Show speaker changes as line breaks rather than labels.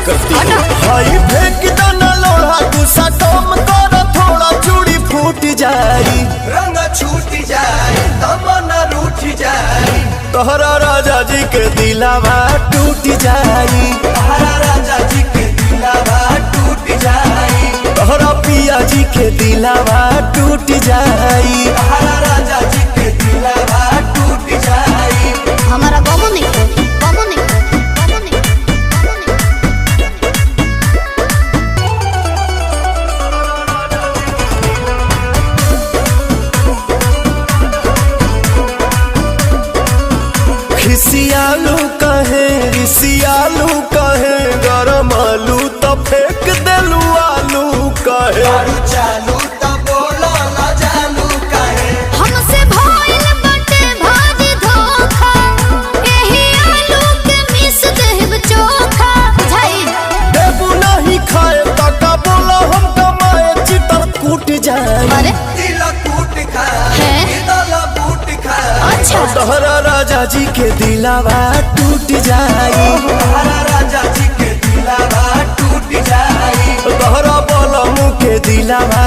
करती है। हाई फेंक दाना लोढ़ा गुस्सा कम कर थोड़ा चूड़ी फूट जाई
रंग छूट जाए तमन्ना रूठ जाए
तोहरा राजा जी के दिलावा टूट जाई
तोहरा राजा जी के दिलावा टूट जाए
तोहरा पिया जी के दिलावा टूट जाई
तोहरा राजा जी के दिलावा टूट जाए
हमारा बाबू नहीं बाबू नहीं
खिसियालू कहे रिसियालू कहे गरम आलू तो फेंक देलू आलू कहे
दारू चालू तो बोलो ना जानू कहे
हमसे भइल बटे भाजी धोखा एही आलू के मिस देब चोखा बुझाई
देबू नहीं खाए तका बोला हम कमाए चितर कूट जाए
अरे
दिल कूट खाए
हैं?
दिल बूट खाए
अच्छा
तोहरा राजा जी के दिलावा टूट जाई
तोहरा राजा जी के दिलावा टूट जाए
तोहरा बोलमू के दिलावा